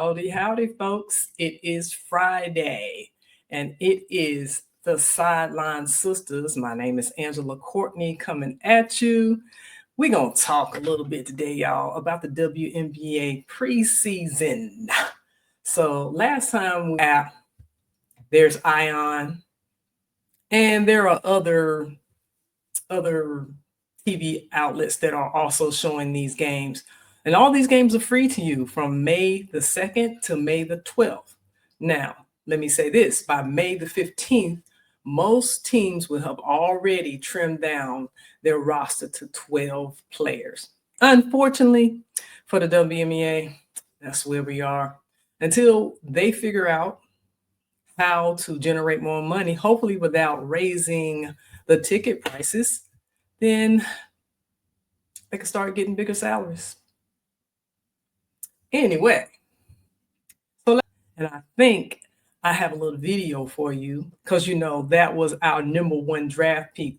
Howdy, howdy, folks. It is Friday, and it is the Sideline Sisters. My name is Angela Courtney coming at you. We're going to talk a little bit today, y'all, about the WNBA preseason. So last time there's Ion, and there are other TV outlets that are also showing these games. And all these games are free to you from May the 2nd to May the 12th. Now, let me say this. By May the 15th, most teams will have already trimmed down their roster to 12 players. Unfortunately, for the WNBA, that's where we are. Until they figure out how to generate more money, hopefully without raising the ticket prices, then they can start getting bigger salaries. Anyway, and I think I have a little video for you because that was our number one draft pick.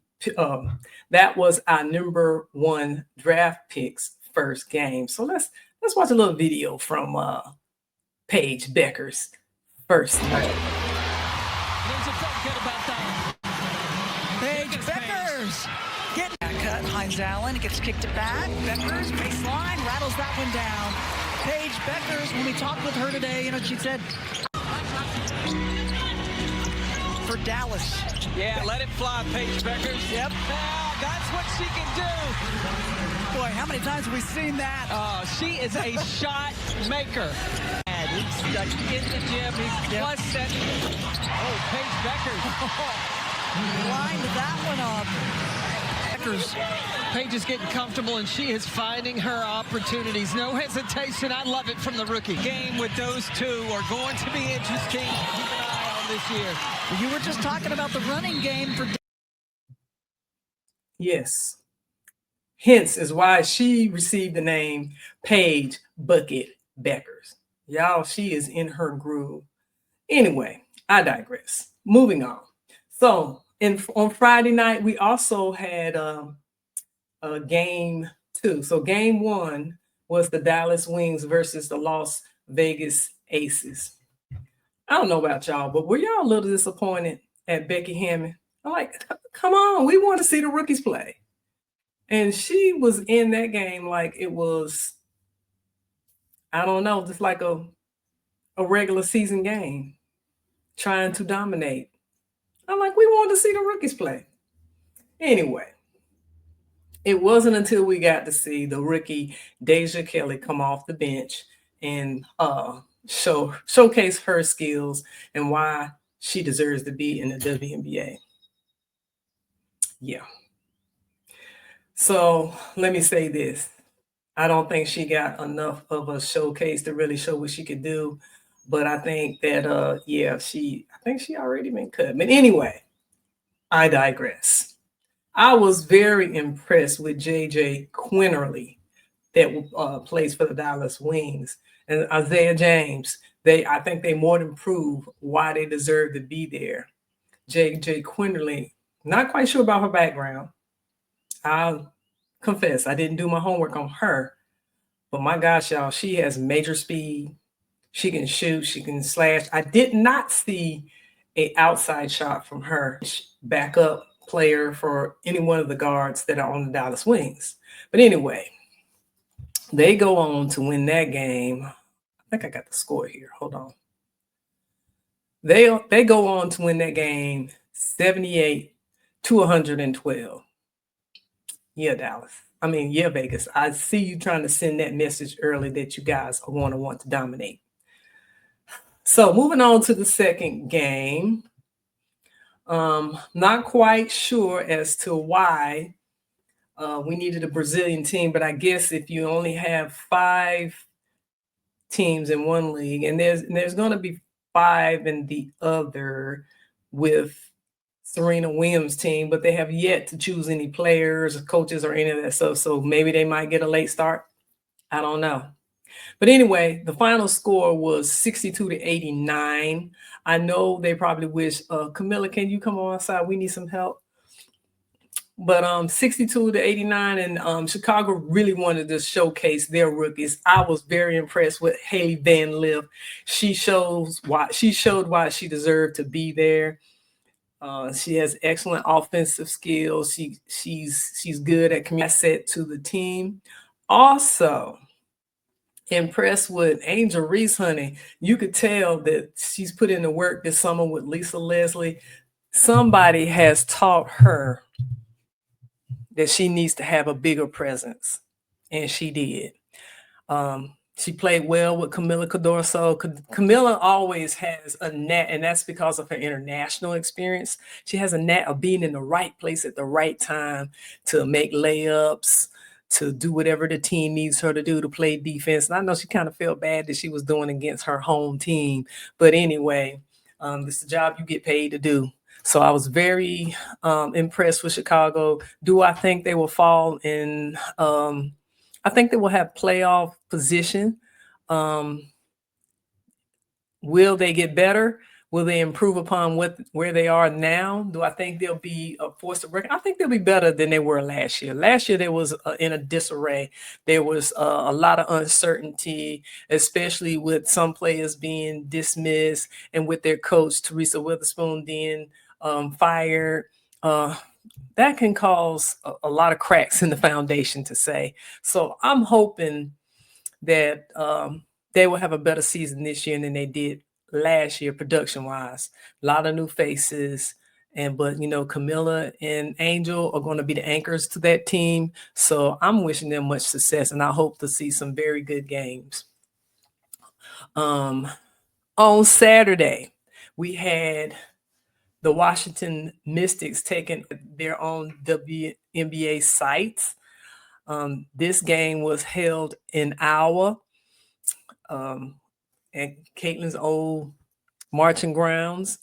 That was our number one draft pick's first game. So let's watch a little video from Paige Becker's first game. Paige Beckers getting that cut. Hines Allen gets kicked it back. Beckers baseline rattles that one down. Paige Beckers, when we talked with her today, she said for Dallas. Yeah, let it fly, Paige Beckers. Yep. That's what she can do. Boy, how many times have we seen that? She is a shot maker. And he's stuck in the gym. He's plus set. Oh, Paige Beckers. Lined that one up. Paige is getting comfortable, and she is finding her opportunities. No hesitation. I love it from the rookie. Game with those two are going to be interesting. Keep an eye on this year. You were just talking about the running game for. Yes. Hence is why she received the name Paige Bucket Beckers. Y'all, she is in her groove. Anyway, I digress. Moving on. So on Friday night, we also had a game 2. So game 1 was the Dallas Wings versus the Las Vegas Aces. I don't know about y'all, but were y'all a little disappointed at Becky Hammond? I'm like, come on, we want to see the rookies play. And she was in that game like it was, I don't know, just like a regular season game, trying to dominate. I'm like, we want to see the rookies play. Anyway, it wasn't until we got to see the rookie Deja Kelly come off the bench and showcase her skills and why she deserves to be in the WNBA. Yeah. So let me say this. I don't think she got enough of a showcase to really show what she could do. But I think that, I think she already been cut. But anyway, I digress. I was very impressed with JJ Quinterly that plays for the Dallas Wings and Isaiah James. I think they more than prove why they deserve to be there. JJ Quinterly, not quite sure about her background. I'll confess, I didn't do my homework on her. But my gosh, y'all, she has major speed. She can shoot. She can slash. I did not see an outside shot from her. Backup player for any one of the guards that are on the Dallas Wings. But anyway, they go on to win that game. I think I got the score here. Hold on. They go on to win that game 78-112. Yeah, Dallas. Vegas. I see you trying to send that message early that you guys are going to want to dominate. So moving on to the second game. Not quite sure as to why we needed a Brazilian team, but I guess if you only have 5 teams in one league, and there's going to be 5 in the other with Serena Williams' team, but they have yet to choose any players, coaches, or any of that stuff. So maybe they might get a late start. I don't know. But anyway, the final score was 62-89. I know they probably wish, Camilla, can you come on outside? We need some help. But 62-89, and Chicago really wanted to showcase their rookies. I was very impressed with Haley Van Lith. She showed why she deserved to be there. She has excellent offensive skills. She's good at community asset to the team. Also impressed with Angel Reese, honey. You could tell that she's put in the work this summer with Lisa Leslie. Somebody has taught her that she needs to have a bigger presence, and she did. She played well with Camila Cadorso. Camila always has a knack, and that's because of her international experience. She has a knack of being in the right place at the right time to make layups, to do whatever the team needs her to do to play defense. And I know she kind of felt bad that she was doing against her home team. But anyway, this is a job you get paid to do. So I was very impressed with Chicago. Do I think they will fall in? I think they will have playoff position. Will they get better? Will they improve upon where they are now? Do I think they'll be a force of record? I think they'll be better than they were last year. Last year, they was in a disarray. There was a lot of uncertainty, especially with some players being dismissed and with their coach, Teresa Witherspoon, being fired. That can cause a lot of cracks in the foundation, to say. So I'm hoping that they will have a better season this year than they did last year, production-wise. A lot of new faces, but Camila and Angel are going to be the anchors to that team. So I'm wishing them much success, and I hope to see some very good games. On Saturday, we had the Washington Mystics taking their own WNBA sites. This game was held in Iowa, at Caitlin's old marching grounds,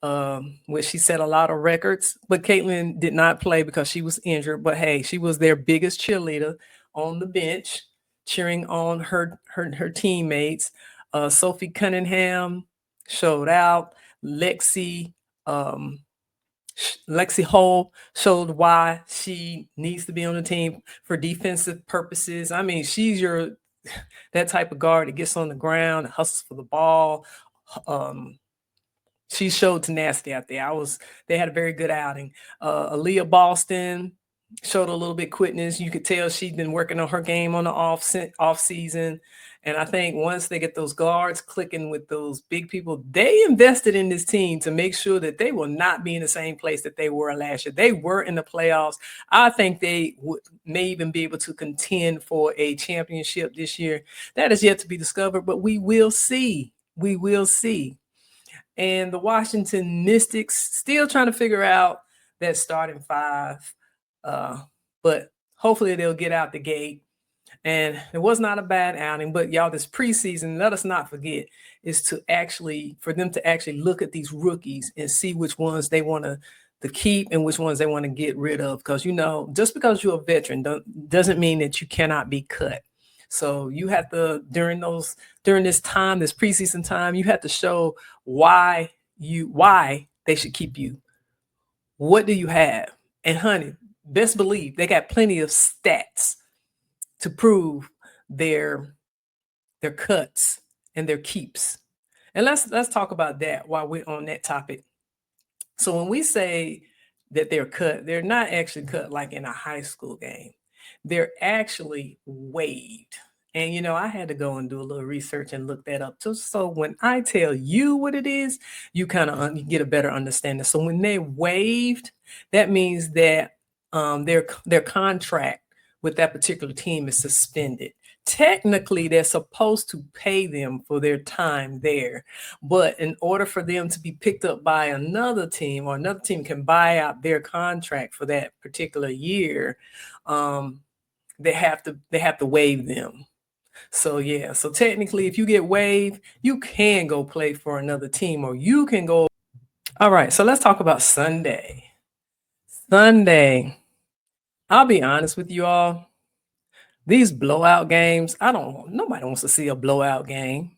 where she set a lot of records. But Caitlin did not play because she was injured. But hey, she was their biggest cheerleader on the bench, cheering on her teammates. Sophie Cunningham showed out. Lexi Hull showed why she needs to be on the team for defensive purposes. I mean, she's that type of guard that gets on the ground and hustles for the ball. She showed tenacity out there. They had a very good outing. Aaliyah Boston showed a little bit quickness. You could tell she'd been working on her game on the off season. And I think once they get those guards clicking with those big people, they invested in this team to make sure that they will not be in the same place that they were last year. They were in the playoffs. I think they may even be able to contend for a championship this year. That is yet to be discovered, but we will see. We will see. And the Washington Mystics still trying to figure out that starting five, but hopefully they'll get out the gate. And it was not a bad outing, but y'all, this preseason, let us not forget, is for them to actually look at these rookies and see which ones they want to keep and which ones they want to get rid of. Because, just because you're a veteran doesn't mean that you cannot be cut. So you have to, during this time, this preseason time, you have to show why they should keep you. What do you have? And honey, best believe they got plenty of stats to prove their cuts and their keeps. And let's talk about that while we're on that topic. So when we say that they're cut, they're not actually cut like in a high school game. They're actually waived. And, I had to go and do a little research and look that up. So when I tell you what it is, you kind of get a better understanding. So when they're waived, that means that their contract with that particular team is suspended. Technically, they're supposed to pay them for their time there. But in order for them to be picked up by another team, or another team can buy out their contract for that particular year, they have to waive them. So yeah, so technically if you get waived, you can go play for another team, or you can go. All right, so let's talk about Sunday. I'll be honest with you all. These blowout games, nobody wants to see a blowout game.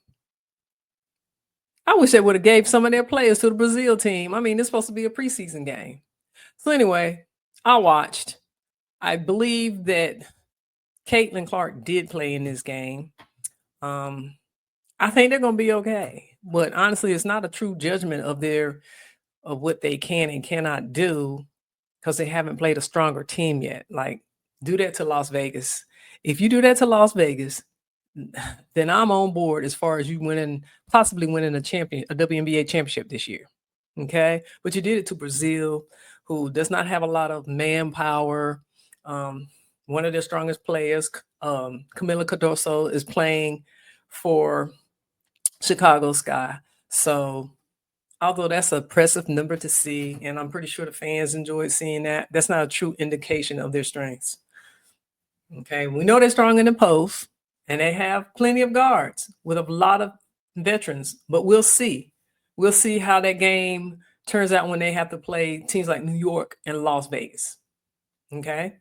I wish they would have gave some of their players to the Brazil team. I mean, it's supposed to be a preseason game. So anyway, I watched. I believe that Caitlin Clark did play in this game. I think they're going to be okay. But honestly, it's not a true judgment of what they can and cannot do because they haven't played a stronger team yet. Like, do that to Las Vegas. If you do that to Las Vegas, then I'm on board as far as you possibly winning a WNBA championship this year. Okay, but you did it to Brazil, who does not have a lot of manpower. One of their strongest players, Camila Cardoso, is playing for Chicago Sky. So, although that's an impressive number to see, and I'm pretty sure the fans enjoyed seeing that, that's not a true indication of their strengths. Okay, we know they're strong in the post, and they have plenty of guards with a lot of veterans, but we'll see. We'll see how that game turns out when they have to play teams like New York and Las Vegas. Okay,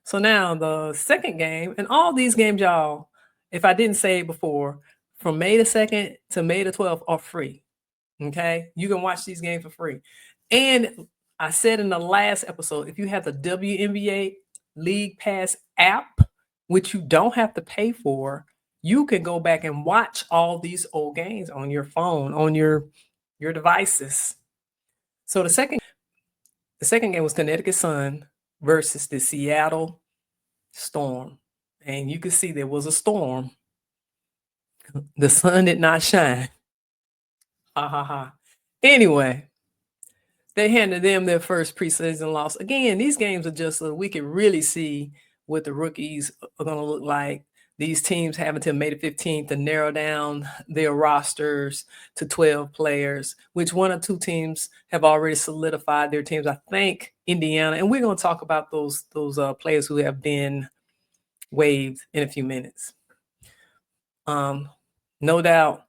so now the second game, and all these games, y'all, if I didn't say it before, from May the 2nd to May the 12th are free. Okay, you can watch these games for free. And I said in the last episode, if you have the WNBA League Pass app, which you don't have to pay for, you can go back and watch all these old games on your phone, on your devices. So the second game was Connecticut Sun versus the Seattle Storm. And you can see there was a storm. The sun did not shine. Ha ha ha. Anyway, they handed them their first preseason loss. Again, these games are just so we can really see what the rookies are going to look like. These teams have until May the 15th to narrow down their rosters to 12 players, which one or two teams have already solidified their teams. I think Indiana, and we're going to talk about those players who have been waived in a few minutes. No doubt,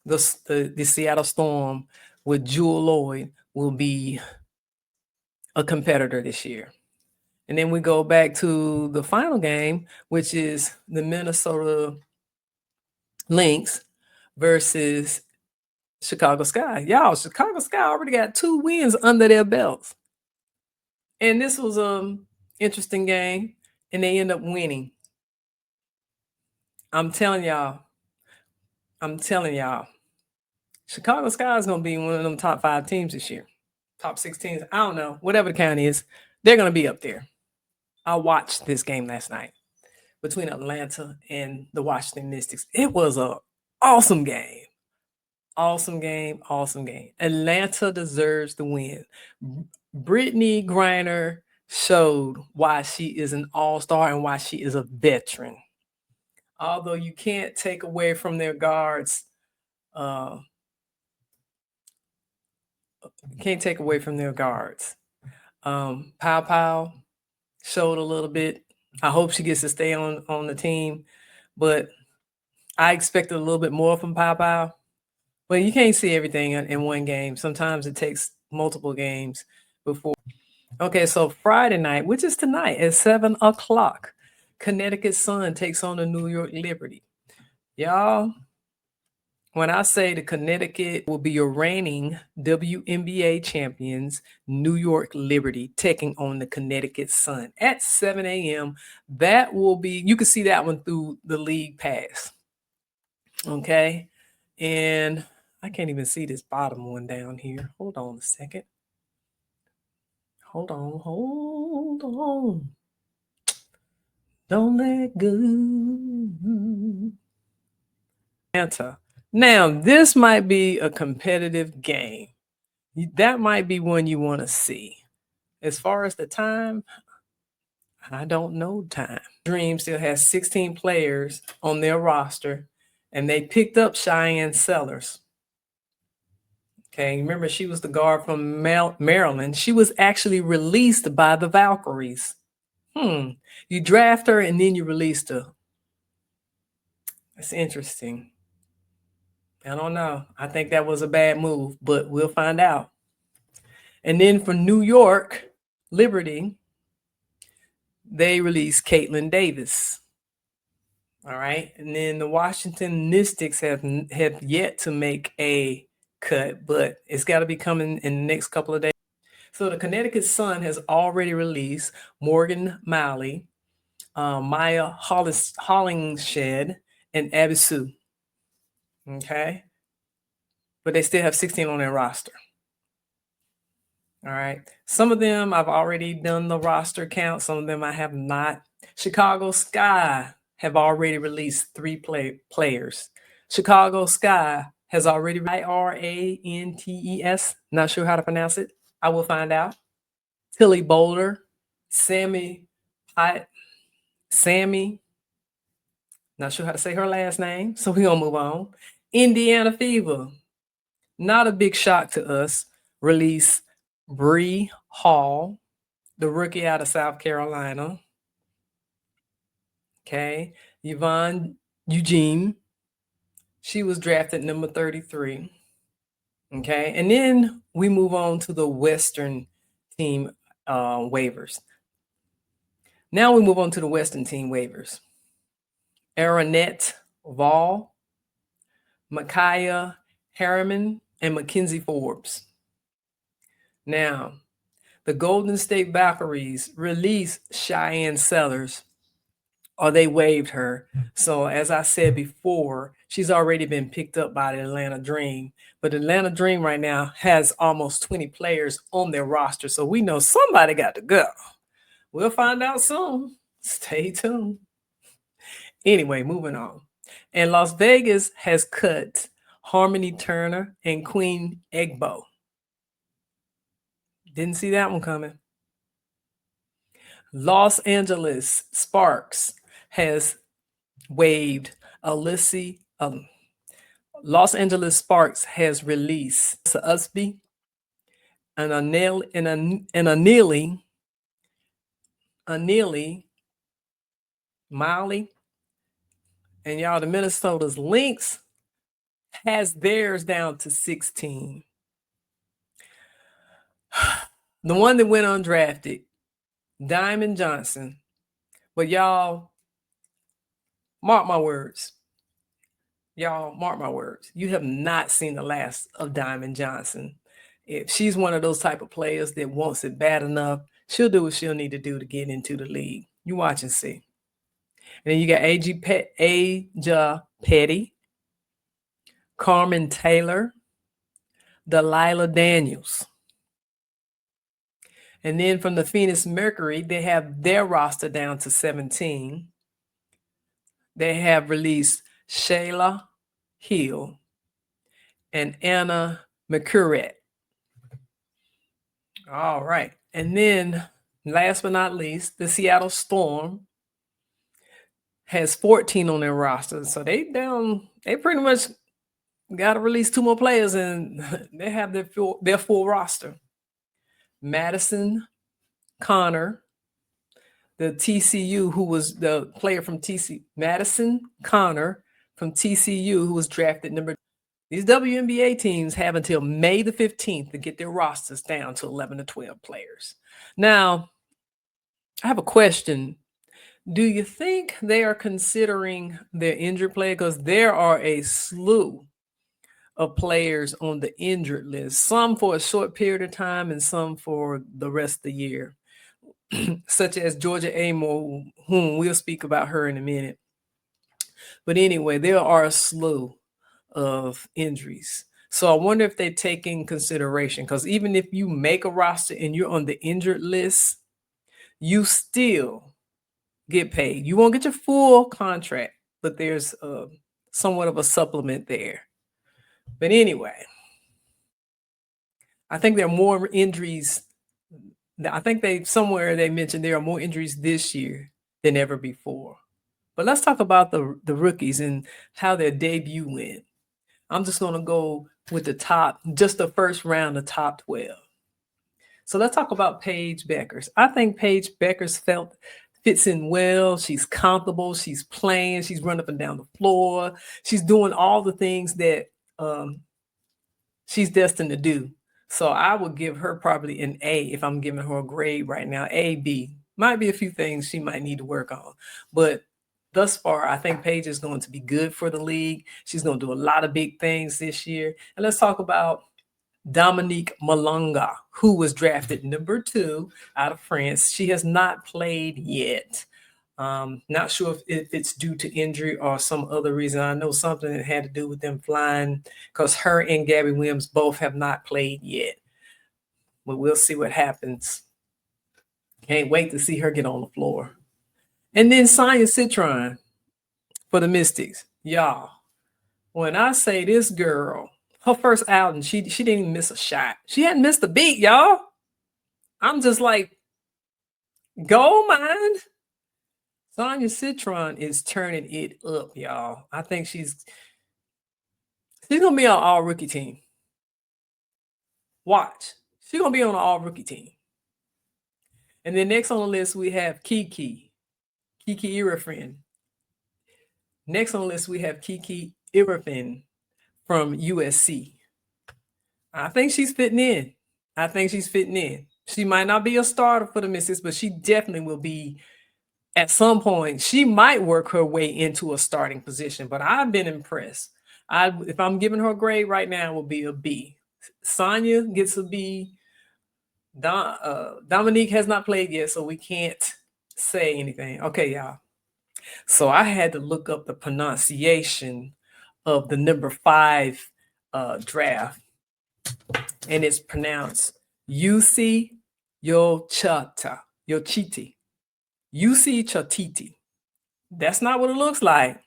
the Seattle Storm with Jewel Lloyd will be a competitor this year. And then we go back to the final game, which is the Minnesota Lynx versus Chicago Sky. Y'all, Chicago Sky already got 2 wins under their belts. And this was an interesting game, and they end up winning. I'm telling y'all, Chicago Sky is going to be one of them top 5 teams this year. Top 6 teams. I don't know. Whatever the count is, they're going to be up there. I watched this game last night between Atlanta and the Washington Mystics. It was an awesome game. Awesome game. Atlanta deserves the win. Brittany Griner showed why she is an all-star and why she is a veteran. Although you can't take away from their guards. Pow Pow showed a little bit. I hope she gets to stay on the team, but I expected a little bit more from Pow Pow. But you can't see everything in one game. Sometimes it takes multiple games before. Okay, so Friday night, which is tonight at 7 o'clock, Connecticut Sun takes on the New York Liberty. Y'all, when I say the Connecticut will be your reigning WNBA champions, New York Liberty taking on the Connecticut Sun at 7 a.m. That will be, you can see that one through the League Pass. Okay. And I can't even see this bottom one down here. Hold on a second. Hold on. Don't let go. Now, this might be a competitive game. That might be one you want to see. As far as the time, I don't know time. Dream still has 16 players on their roster, and they picked up Cheyenne Sellers. Okay, remember she was the guard from Maryland. She was actually released by the Valkyries. You draft her and then you released her. That's interesting. I don't know. I think that was a bad move, but we'll find out. And then for New York Liberty, they released Caitlin Davis. All right. And then the Washington Mystics have yet to make a cut, but it's got to be coming in the next couple of days. So the Connecticut Sun has already released Morgan Malley, Maya Hollingshed, and Abisu. Okay. But they still have 16 on their roster. All right. Some of them I've already done the roster count. Some of them I have not. Chicago Sky have already released 3 players. Chicago Sky has already IRANTES. Not sure how to pronounce it. I will find out. Tilly Boulder, Sammy, not sure how to say her last name, so we're gonna move on. Indiana Fever, not a big shock to us, release Bree Hall, the rookie out of South Carolina. Okay, Yvonne Eugene, she was drafted number 33. Okay, and then we move on to the Western team waivers. Now we move on to the Western team waivers. Aronette Vall, Micaiah Harriman, and Mackenzie Forbes. Now, the Golden State Valkyries released Cheyenne Sellers, or they waived her. So as I said before, she's already been picked up by the Atlanta Dream. But the Atlanta Dream right now has almost 20 players on their roster. So we know somebody got to go. We'll find out soon. Stay tuned. Anyway, moving on. And Las Vegas has cut Harmony Turner and Queen Egbo. Didn't see that one coming. Los Angeles Sparks has waived Alyssa. Los Angeles Sparks has released Usby and Anili Miley. And y'all, the Minnesota's Lynx has theirs down to 16. The one that went undrafted, Diamond Johnson. But y'all, mark my words. Y'all, mark my words. You have not seen the last of Diamond Johnson. If she's one of those type of players that wants it bad enough, she'll do what she'll need to do to get into the league. You watch and see. And then you got Aja Petty, Carmen Taylor, Delilah Daniels. And then from the Phoenix Mercury, they have their roster down to 17. They have released Shayla Hill and Anna McCurrett. All right. And then last but not least, the Seattle Storm has 14 on their roster. So they pretty much got to release 2 more players and they have their full roster. Madison Connor, the TCU, who was the player from TCU, Madison Connor from TCU, who was drafted number. These WNBA teams have until May the 15th to get their rosters down to 11 to 12 players. Now, I have a question. Do you think they are considering their injured player? Because there are a slew of players on the injured list, some for a short period of time and some for the rest of the year, such as Georgia Amore, whom we'll speak about her in a minute. But anyway, there are a slew of injuries. So I wonder if they take in consideration, because even if you make a roster and you're on the injured list, you still get paid. You won't get your full contract, but there's somewhat of a supplement there. But anyway, I think there are more injuries. I think they mentioned there are more injuries this year than ever before. But let's talk about the rookies and how their debut went. I'm just going to go with just the first round, the top 12. So let's talk about Paige Beckers. I think Paige Beckers fits in well. She's comfortable. She's playing. She's running up and down the floor. She's doing all the things that she's destined to do. So I would give her probably an A if I'm giving her a grade right now. A, B. Might be a few things she might need to work on. But thus far, I think Paige is going to be good for the league. She's going to do a lot of big things this year. And let's talk about Dominique Malonga, who was drafted number 2 out of France. She has not played yet. Not sure if it's due to injury or some other reason. I know something that had to do with them flying, because her and Gabby Williams both have not played yet. But we'll see what happens. Can't wait to see her get on the floor. And then Sonia Citron for the Mystics. Y'all, when I say this girl, her first outing, she didn't even miss a shot. She hadn't missed a beat, y'all. I'm just like, gold mine. Sonia Citron is turning it up, y'all. I think she's gonna be on all rookie team. Watch. She's gonna be on an all rookie team. And then next on the list, we have Kiki Irafin. Next on the list, we have Kiki Irafin from USC. I think she's fitting in. She might not be a starter for the Mystics, but she definitely will be at some point. She might work her way into a starting position, but I've been impressed. If I'm giving her a grade right now, it will be a B. Sonia gets a B. Dominique has not played yet, so we can't say anything. Okay, y'all. So I had to look up the pronunciation of the number 5 draft, and it's pronounced UC Yochiti. UC Chatiti. That's not what it looks like,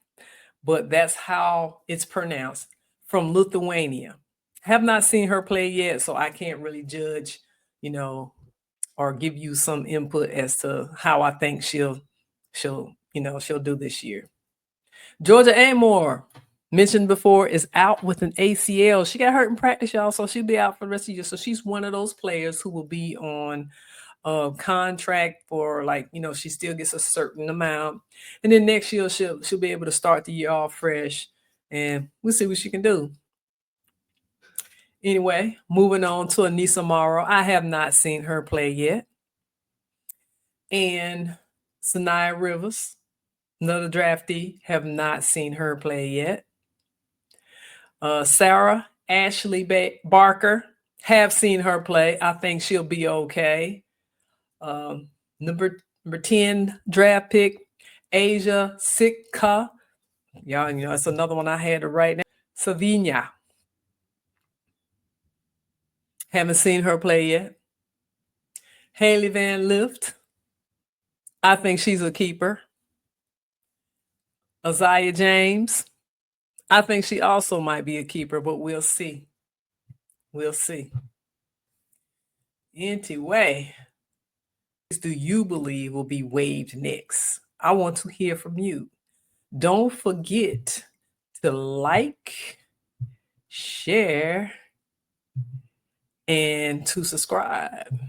but that's how it's pronounced, from Lithuania. Have not seen her play yet, so I can't really judge, or give you some input as to how I think she'll do this year. Georgia Amore, mentioned before, is out with an ACL. She got hurt in practice, y'all, so she'll be out for the rest of the year. So she's one of those players who will be on contract for, she still gets a certain amount, and then next year she'll be able to start the year off fresh, and we'll see what she can do. Anyway, moving on to Anissa Morrow. I have not seen her play yet. And Sanaya Rivers, another draftee, have not seen her play yet. Sarah Ashley Barker, have seen her play. I think she'll be okay. Number 10 draft pick, Asia Sitka. Y'all, it's another one I had to write down. Savinia. Haven't seen her play yet. Haley Van Lift. I think she's a keeper. Isaiah James. I think she also might be a keeper, but we'll see. Anyway, do you believe will be waived next? I want to hear from you. Don't forget to like, share, and to subscribe.